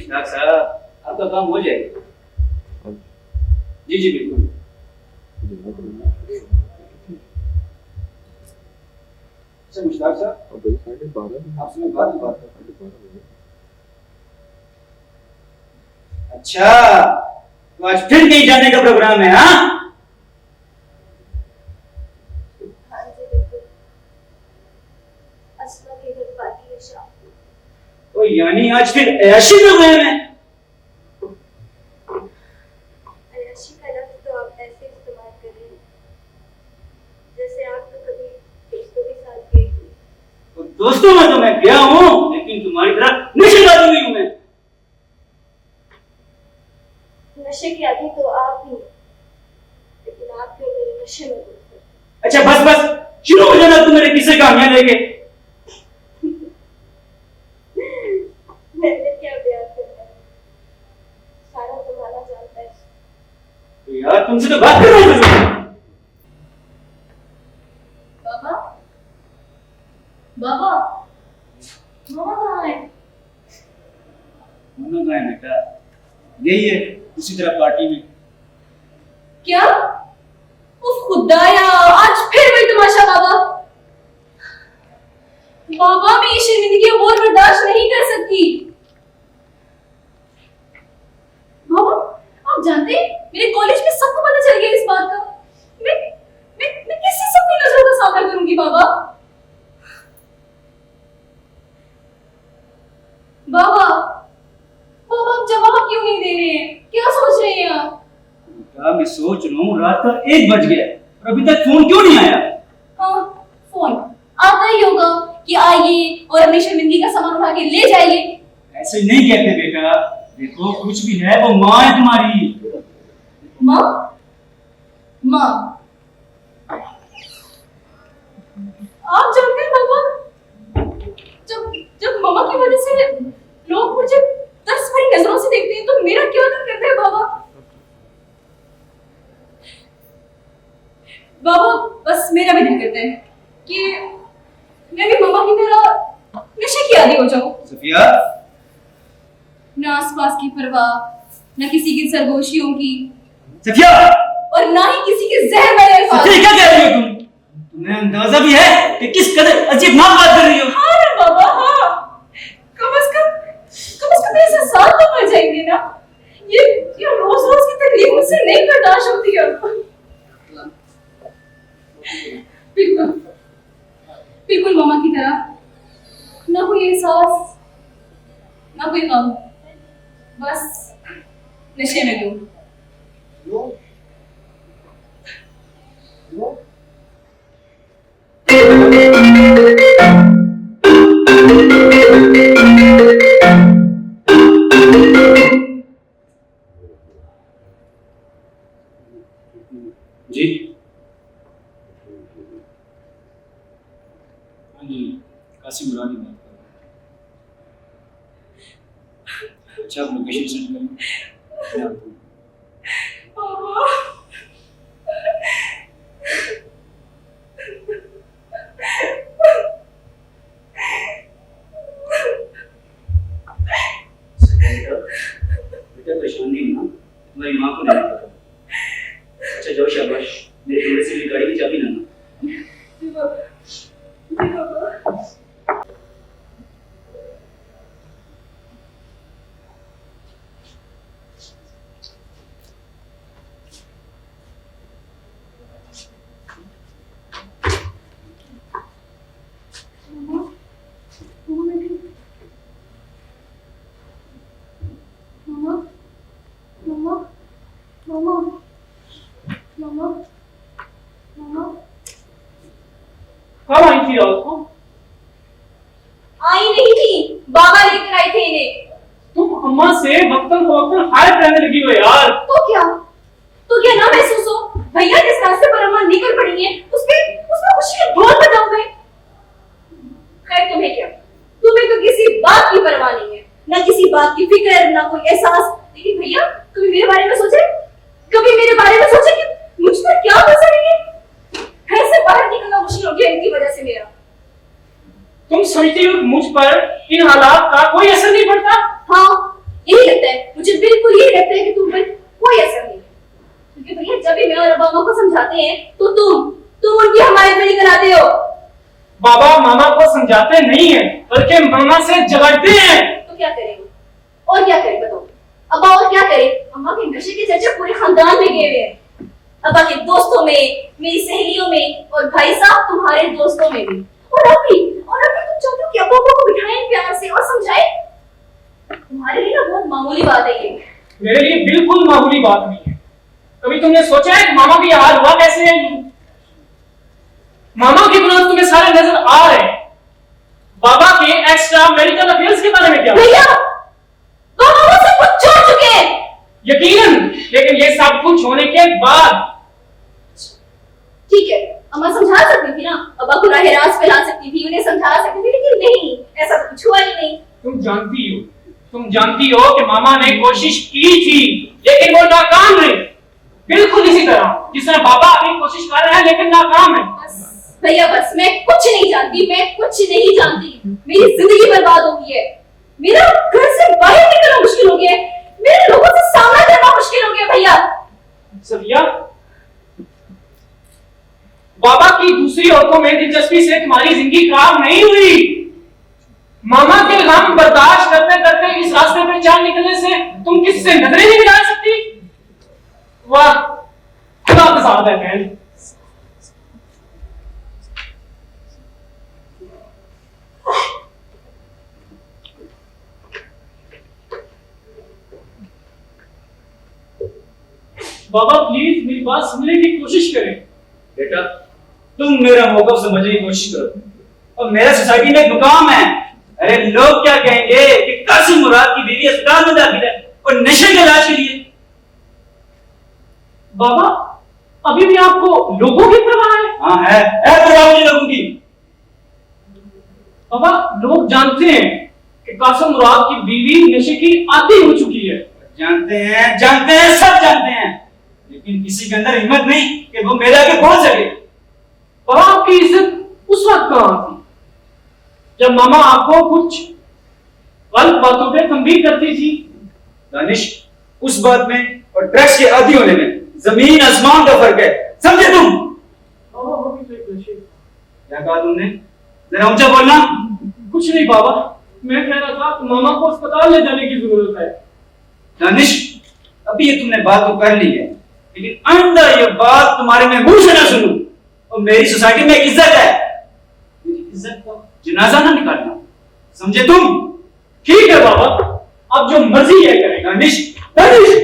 मुश्ताक साहब आपका काम हो जाएगा। जी जी बिल्कुल। अच्छा मुश्ताक साहब आपसे मैं बात करता हूँ। अच्छा तो आज फिर कहीं जाने का प्रोग्राम है? हाँ तो यानी आज फिर ऐशी प्रोग्राम है? अय्याशी का लफ्ज़ तो आप ऐसे इस्तेमाल कर रहे हैं जैसे आप तो कभी दोस्तों के साथ गए थे। तो दोस्तों में तो मैं गया हूँ लेकिन तुम्हारी तरह नशे का आदमी हूँ मैं। नशे की आदमी तो आप ही हैं, लेकिन आप क्यों मेरे नशे में बोलते हैं? अच्छा बस बस शुरू हो जाना तुम मेरे किस्से कहानियां लेके। मैंने क्या बयान करना है, सारा जमाना जानता है। तो यार तुमसे तो बात करना है। बाबा बाबा मामा कहाँ है? मामा कहाँ है बेटा? यही है उसी तरह पार्टी में। क्या? उफ खुदाया, आज फिर वही तमाशा। बाबा बाबा मैं ये शर्मिंदगी और बर्दाश्त नहीं कर सकती। बाबा आप जानते हैं मेरे कॉलेज में सबको पता चल गया इस बात का। मैं कैसे सबकी नजरों का सामना करूंगी? बाबा बाबा बाबा आप जवाब क्यों नहीं दे रहे हैं? क्या सोच रहे हैं आप? बेटा मैं सोच रहा हूँ रात का 1 बज गया और अभी तक फोन क्यों नहीं आया? हाँ फोन आता ही होगा कि आइए और अपनी शर्मिंदगी का सामान उठा के ले जाइए। ऐसे नहीं कहते बेटा, देखो कुछ भी है वो माँ है तुम्हारी। माँ माँ आप जानते हैं बाबा, जब जब मामा की वजह से लोग मुझे तरस भरी नजरों से देखते हैं तो मेरा क्या दिल करता है बाबा। बाबा बस मेरा भी दिल करता है कि मैं भी मामा की तरह नशे की आदी हो जाऊं। सफिया न आसपास की परवाह, न किसी की सरगोशियों की, सफिया और ना ही किसी के जहर वाले अल्फाज। सफिया क्या कह रही हो तुम? तुम्हें अंदाजा भी है कि किस कदर अजीब नाक बात कर रही हो? हाँ रे बाबा हाँ, कम से कम ऐसा साथ तो मर जाएंगे ना। ये रोज रोज की तकलीफ मुझसे नहीं बर्दाश्त होती है। बिल्कुल बिल्कुल मामा की तरह ना कोई एहसास ना कोई गम, बस नशे में डूब। जी हाँ जी कासिम मुरादी बात कर रहा हूँ। अच्छा आप लोकेशन सेंड करें मैं आपको। बेटा परेशान नहीं होना, तुम्हारी माँ को नहीं पता। अच्छा जाओ शाबाश, मेरे थोड़े से गाड़ी की चाबी लाना। कब आई थी रात को? आई नहीं थी, बाबा लेकर आए थे इन्हें। तुम अम्मा से वक्तन फवक्तन हाय करने लगी हो यार। तो क्या ना महसूस हो? भैया जिस रास्ते पर अम्मा निकल पड़ी है उसमें खुशी का ढोल बजाऊं मैं? खैर तुम्हें क्या, तुम्हें तो किसी बात की परवाह नहीं है, ना किसी बात की फिक्र, ना कोई एहसास। लेकिन भैया कभी मेरे बारे में सोचे? कभी मेरे बारे में सोचे कि मुझ पर क्या गुजर रही है? घर से बाहर निकलना मुश्किल हो गया इनकी वजह से मेरा। तुम समझती हो मुझ पर इन हालात का कोई असर नहीं पड़ता? हाँ यही लगता है, मुझे बिल्कुल यही लगता है कि तुम पर कोई असर नहीं, क्योंकि भैया जब भी मैं और अब्बा अम्मा को समझाते हैं तो तुम उनकी हमायत नहीं कराते हो। बाबा मामा को समझाते नहीं है बल्कि मामा से झगड़ते हैं। तो क्या करेंगे और क्या करें बताओ? अब्बा और क्या करे? अम्मा के नशे के चर्चे पूरे खानदान में गए हुए हैं, अब्बा के दोस्तों में, मेरी सहेलियों में, और भाई साहब तुम्हारे दोस्तों में भी। और अभी तुम चाहते हो कि अब्बा को बिठाएं प्यार से और समझाएं? तुम्हारे लिए ना बहुत मामूली बात है ये। मेरे लिए बिल्कुल मामूली बात नहीं है। कभी तुमने सोचा है कि मामा की हाल हुआ कैसे है? मामा के गुनाह तुम्हें सारे नजर आ रहे हैं। बाबा के एक्स्ट्रा मैरिटल अफेयर्स के बारे में क्या? भैया बाबा वो सब कुछ छोड़ चुके हैं। यकीनन, लेकिन ये सब कुछ होने के बाद। ठीक है, अम्मा समझा सकती थी ना, अब्बा को राह रास्त पे ला सकती थी, उन्हें समझा सकती थी, लेकिन नहीं, ऐसा तो कुछ हुआ ही नहीं। तुम जानती हो कि मामा ने कोशिश की थी लेकिन वो नाकाम रही, बिल्कुल इसी तरह जिस तरह बाबा अभी कोशिश कर रहे हैं लेकिन नाकाम है। बस भैया बस, मैं कुछ नहीं जानती, मैं कुछ नहीं जानती। मेरी जिंदगी बर्बाद हो गई है, मेरा घर से बाहर निकलना मुश्किल हो गया है, मेरे लोगों से सामना करना मुश्किल हो गया भैया। सफिया, बाबा की दूसरी औरतों में दिलचस्पी से तुम्हारी जिंदगी खराब नहीं हुई। मामा के गम बर्दाश्त करते करते इस रास्ते पर चाल निकलने से तुम किससे नजरें नहीं मिला सकती? वाह, खुदा का साथ है बहन। बाबा प्लीज मेरी बात सुनने की कोशिश करें। बेटा तुम मेरा मौकफ समझने की कोशिश करो, और मेरा सोसाइटी में एक मुकाम है। अरे लोग क्या कहेंगे कि कासिम मुराद की बीवी अस्पताल में दाखिल है और नशे के इलाज के लिए। बाबा अभी भी आपको लोगों की परवाह है? हाँ है परवाह मुझे लोगों की। बाबा लोग जानते हैं कि कासिम मुराद की बीवी नशे की आदी हो चुकी है। जानते हैं सब जानते हैं, लेकिन किसी के अंदर हिम्मत नहीं कि वो मेरे आगे पहुंच सके। बाबा आपकी इज्जत उस वक्त कहां थी जब मामा आपको कुछ गलत बातों पे तंबीह करती थी? दानिश, उस बात में और ड्रग्स के आदी होने में जमीन आसमान का फर्क है, समझे तुम? क्या कहा तुमने? जरा ऊंचा बोलना। कुछ नहीं बाबा, मैं कह रहा था मामा को अस्पताल ले जाने की जरूरत है। दानिश, अभी ये तुमने बात तो कर ली है, लेकिन आइंदा ये बात तुम्हारे में मुंह से ना सुनूं। और मेरी सोसाइटी में एक इज्जत है, मेरी इज्जत का जनाजा ना निकालना, समझे तुम? ठीक है बाबा, अब जो मर्जी है करें। दानिश, दानिश!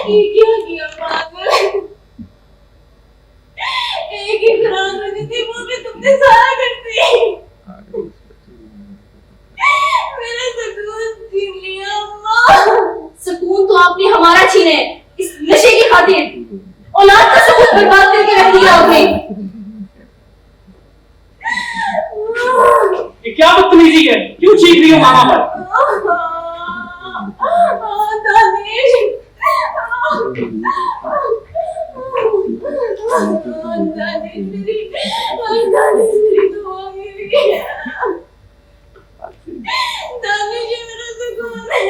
ये क्या किया पागल? एक ही खुराक होती थी वो भी तुमने सारा करती। मेरा सुकून छीन लिया अम्मा। सुकून तो आपने हमारा छीने इस नशे की खातिर। औलाद का सुकून बर्बाद करके रख दिया आपने। ये क्या बदतमीजी है? क्यों चीख रही हो मामा पर? दानिश, दानिश मेरी दुआ मेरी। दानिश ये मेरा सुकून है।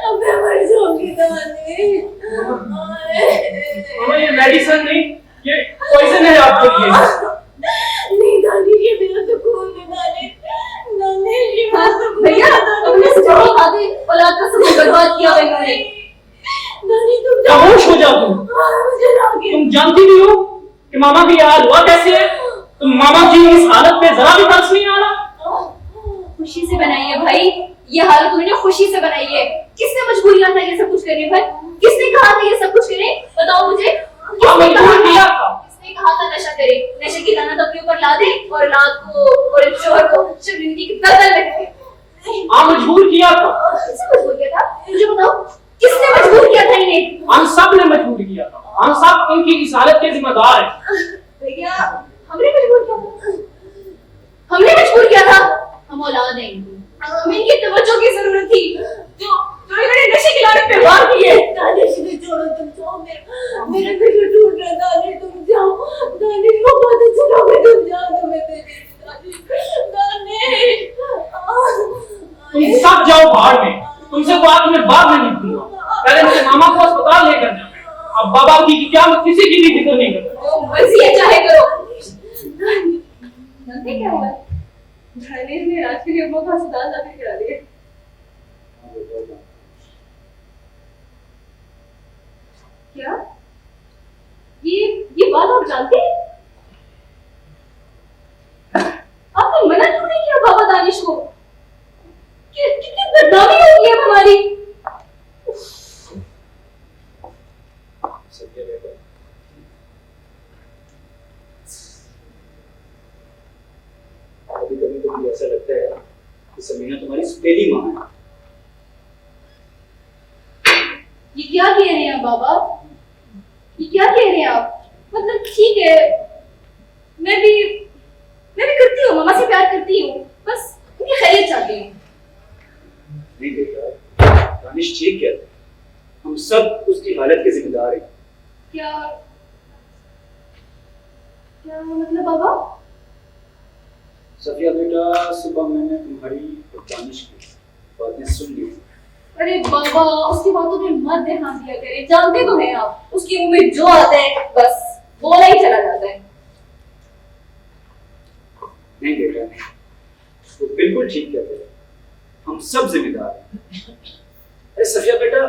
अब मैं मर जाऊंगी दानिश। मामा ये मेडिसिन नहीं, ये पॉइजन है आपके लिए। नहीं दानिश ये मेरा सुकून है दानिश। दानिश ये मेरा सुकून है। भैया तुमने सच्चाई खा दी, औलाद का सुकून बर्बाद किया बेटा ने। दानिश तुम खामोश हो जाओ तुम। मुझे लागे। तुम जानती भी हो कि मामा की हाल हुआ कैसे है? तुम मामा की इस हालत पे जरा भी तरस नहीं आ रहा? खुशी से बनाई है भाई, ये हालत उन्होंने खुशी से बनाई है। किसने मजबूर किया था ये सब कुछ करने पर? किसने कहा था ये सब कुछ करे? बताओ मुझे। किसने कहा था नशा करे? नशे की लानत अपने ऊपर ला दे और रात को और इस शोहर को शर्मिंदगी की दलदल में रखे। मजबूर किया था। किसने मजबूर किया था? मुझे बताओ किसने मजबूर किया था इन्हें? हम सब ने मजबूर किया था। हम सब इनकी इस हालत के जिम्मेदार हैं। भैया हमने मजबूर किया था। हमने मजबूर किया था। हम औलाद हैं इनकी। हमें इनकी तवज्जो की जरूरत थी जो इन्होंने नशे की लानत पे वार की है। दानिश ने छोड़ो, तुम जाओ। मेरा दिल टूट रहा। दानिश तुम जाओ। दानिश वो बहुत अच्छे लोग हैं, तुम जाओ। तुम्हें मेरे दानिश तुम सब जाओ बाहर में। तुमसे तो आज मैं बात नहीं पूछूंगा। पहले मेरे मामा को अस्पताल लेकर जाओ। अब बाबा की क्या मैं किसी की भी फिक्र नहीं करता। जो मर्जी है चाहे करो। जानते क्या हुआ? दानिश ने राज के लिए अम्मा को अस्पताल दाखिल करा दिया। क्या? ये बात आप जानते हैं? आपने मना क्यों नहीं किया बाबा दानिश को? कितनी बदनामी होगी अब हमारी। कभी कभी ऐसा लगता है कि समीना तुम्हारी सौतेली माँ है। ये क्या कह रहे हैं बाबा? ये क्या कह रहे हैं आप? मतलब ठीक है, मैं भी करती हूँ, मामा से प्यार करती हूँ, बस उनकी खैरियत चाहती हूँ। नहीं बेटा, दानिश ठीक कहता है। हम सब उसकी हालत के जिम्मेदार हैं। क्या मतलब बाबा? सफिया बेटा, सुबह मैंने तुम्हारी और दानिश की बातें सुन ली। अरे बाबा उसकी बातों में मत ध्यान दिया करें, जानते तो हैं आप उसकी मुंह में जो आता है बस बोला ही चला जाता है। नहीं बेटा, नहीं, वो बिल्कुल ठीक कहते हैं। हम सब जिम्मेदार हैं। अरे सफिया बेटा,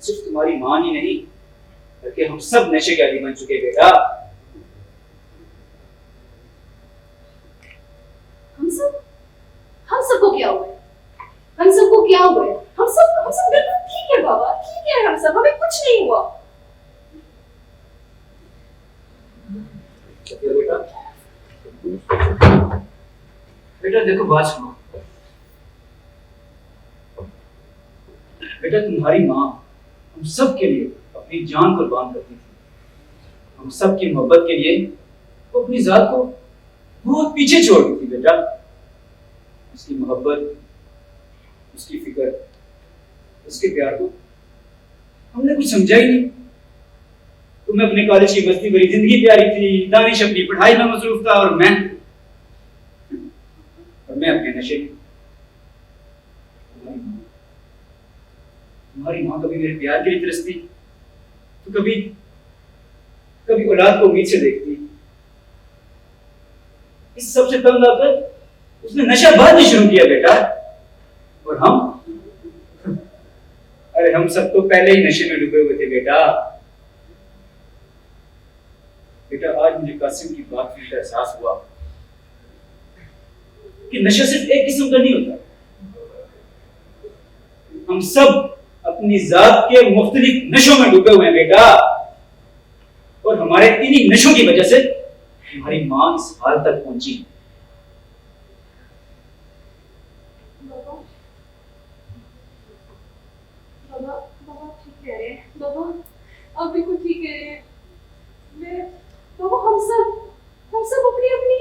सिर्फ तुम्हारी मां ही नहीं बल्कि हम सब नशे के आदी बन चुके बेटा। हम सबको क्या हुआ है? हम सबको क्या हुआ है? हम सब बिल्कुल ठीक है बाबा, ठीक है। हम सब, हमें कुछ नहीं हुआ। बेटा बेटा देखो, बात सुनो बेटा। तुम्हारी माँ हम सब के लिए अपनी जान कुर्बान करती थी। हम सब की मोहब्बत के लिए वो अपनी जात को बहुत पीछे छोड़ दी थी बेटा। उसकी मोहब्बत, उसकी फिक्र, उसके प्यार को हमने कुछ समझा ही नहीं। तुम्हें अपने कॉलेज की मस्ती भरी जिंदगी प्यारी थी, दानिश अपनी पढ़ाई में मसरूफ था और मैं अपने नशे में। तुम्हारी माँ कभी मेरे प्यार के लिए तरसती तो कभी औलाद को उम्मीद से देखती। इस सबसे तंग आकर उसने नशा बंद शुरू किया बेटा। और हम सब तो पहले ही नशे में डूबे हुए थे बेटा। आज मुझे कासिम की बात का एहसास हुआ कि नशा सिर्फ एक किस्म का नहीं होता। हम सब अपनी जात के मुख्तलिफ नशों में डूबे हुए हैं बेटा, और हमारे इन्हीं नशों की वजह से हमारी मां इस हाल तक पहुंची। बाबा बाबा बाबा ठीक कह रहे हैं। बाबा आप बिल्कुल ठीक कह रहे हैं। मैं बाबा हम सब अपनी अपनी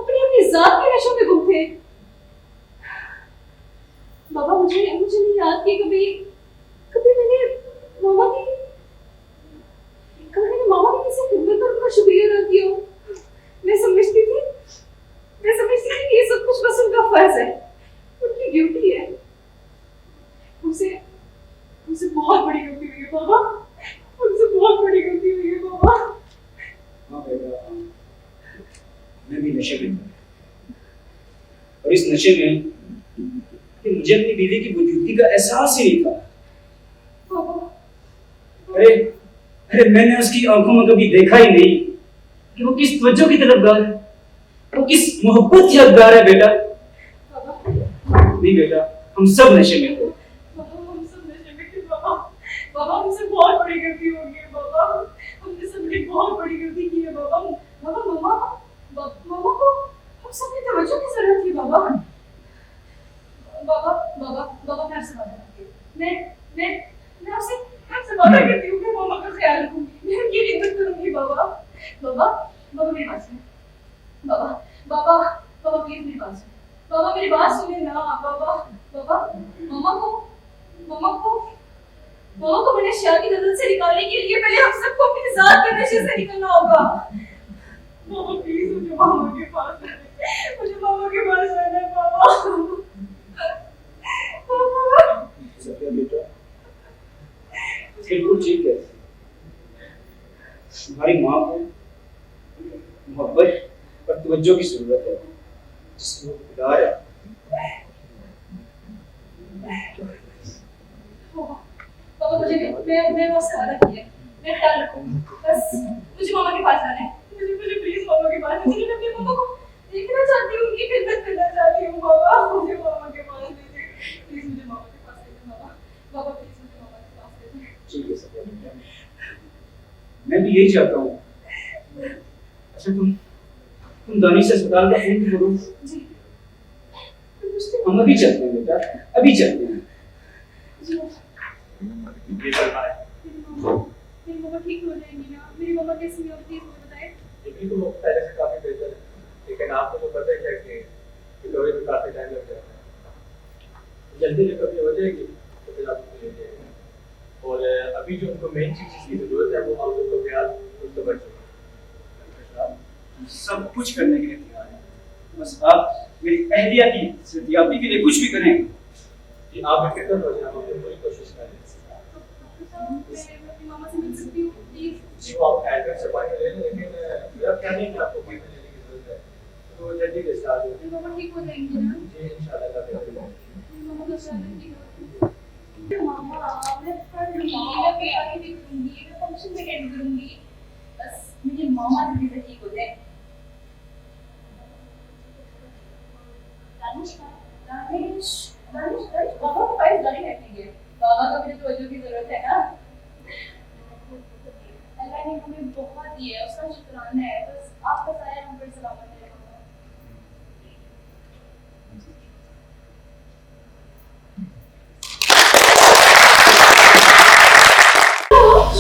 अपनी अपनी जात के नशों में गुम थे। बाबा मुझे नहीं याद कि कभी कभी मैंने मामा की किसी खिदमत पर उनका शुक्रिया अदा किया हो। मैं समझती थी कि ये सब कुछ बस उनका फर्ज है, उनकी ड्यूटी है। मुझसे बहुत बड़ी गलती हुई है बाबा, मुझसे बहुत बड़ी गलती हुई है बाबा। हाँ बेटा, मैं भी नशे में था, और इस नशे में कि मुझे अपनी बीवी की बुजुर्गी का एहसास ही नहीं था। अरे मैंने उसकी आंखों में कभी देखा ही नहीं कि वो किस तवज्जो की तलबगार है, वो किस मोहब्बत की हकदार है बेटा। नहीं बेटा, हम सब नशे में थे। हम सब नशे में थे बाबा हमसे बहुत बड़ी गलती हो गई है बाबा, हमने सबने बहुत बड़ी गलती की है बाबा। मामा को हम सबकी तवज्जो की जरूरत थी बाबा। बाबा मैं आपसे वादा करती हूँ, मैं आपसे वादा करती हूँ कि मामा का ख्याल रखूंगी, मैं उनकी इज्जत करूंगी बाबा। बाबा मेरी बात सुनो। बाबा प्लीज मेरी बात सुनो। बाबा मेरी बात सुनिए ना बाबा। मामा को मैंने शाह की नजर से निकालने के लिए पहले हम सबको अपनी जात के नशे से निकलना होगा। बाबा प्लीज मुझे मामा के पास जाना है बाबा। सत्या बेटा बिल्कुल ठीक है, तुम्हारी माँ को मोहब्बत और तवज्जो की जरूरत है, जिसकी वो खुदार है। पापा मैं आपसे वादा किया, मैं ख्याल रखूंगी। बस मुझे मामा के पास जाना है, मुझे प्लीज मामा के पास, मुझे अपने मामा को देखना चाहती हूँ, उनकी खिदमत करना चाहती हूँ बाबा। मुझे मामा के पास ले जाइए प्लीज, मुझे मामा के पास ले जाइए बाबा प्लीज मुझे मामा के पास ले जाइए। ठीक है सत्या बेटा, मैं भी यही चाहता हूँ। अच्छा तुम दानिश से अस्पताल का फोन करो। जी हम अभी चलते हैं बेटा, अभी चलते हैं। जी ये चल रहा है। मेरी मामा ठीक हो जाएंगी ना? मेरी मामा कैसी है प्लीज मुझे बताएं। ये तो पहले से काफी बेहतर है, लेकिन आपको तो पता ही है कि रिकवरी में काफी टाइम लग जाता है। जल्दी रिकवरी हो जाएगी तो फिर आपको ले जाएंगे, और अभी जो उनको मेन चीज जिसकी जरूरत है वो आप लोग को प्यार उसको बच सब कुछ करने के लिए तैयार है, बस आप मेरी अहलिया की सेहतियाबी के लिए कुछ भी करें। कि आप बेफिक्र हो जाए, हम अपनी पूरी कोशिश करें। मैं अपनी मामा से मिल सकती हूँ प्लीज? जी वो आप एड्रेस से बात ले लें, लेकिन मेरा क्या नहीं कि आपको कोई लेने की जरूरत है, तो जल्दी डिस्चार्ज हो। मेरी मामा ठीक हो जाएंगी ना? जी इंशाल्लाह का मेरी मामा का ख्याल रखिएगा। मामा मैं पढ़ लूंगी, मैं तैयारी भी करूंगी, मैं फंक्शन में अटेंड करूंगी, बस मेरी मामा जल्दी से ठीक हो जाए। दानिश बाबा को पास गाड़ी रखेंगे, बाबा को भी तवज्जो की जरूरत है ना। अल्लाह ने हमें बहुत दिया है, उसका शुक्राना है, बस आपका साया हम पर सलामत है।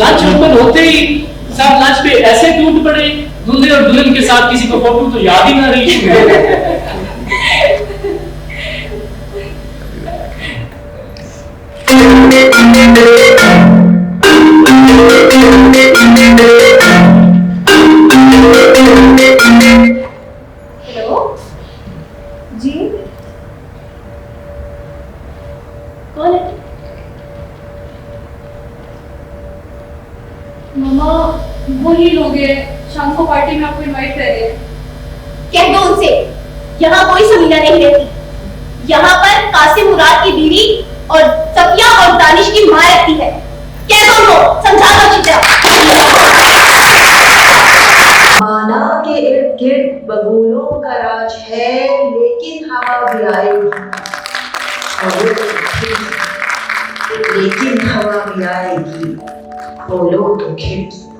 लंच ओपन होते ही सब लंच पे ऐसे टूट पड़े, दूल्हे और दुल्हन के साथ किसी को फोटो तो याद ही ना रही। हेलो जी, कौन है? मामा वही लोग हैं, शाम को पार्टी में आपको इनवाइट कर रहे हैं। कह दो उनसे यहाँ कोई समीना नहीं रहती, यहाँ पर कासिम मुराद की बीवी और सफिया और दानिश की माँ रहती है। कह दो उनको, समझा दो अच्छी तरह। माना के इर्द गिर्द बबूलों का राज है, लेकिन हवा भी आएगी और वो लेकिन हवा भी आएगी, खोलो तो खिड़की।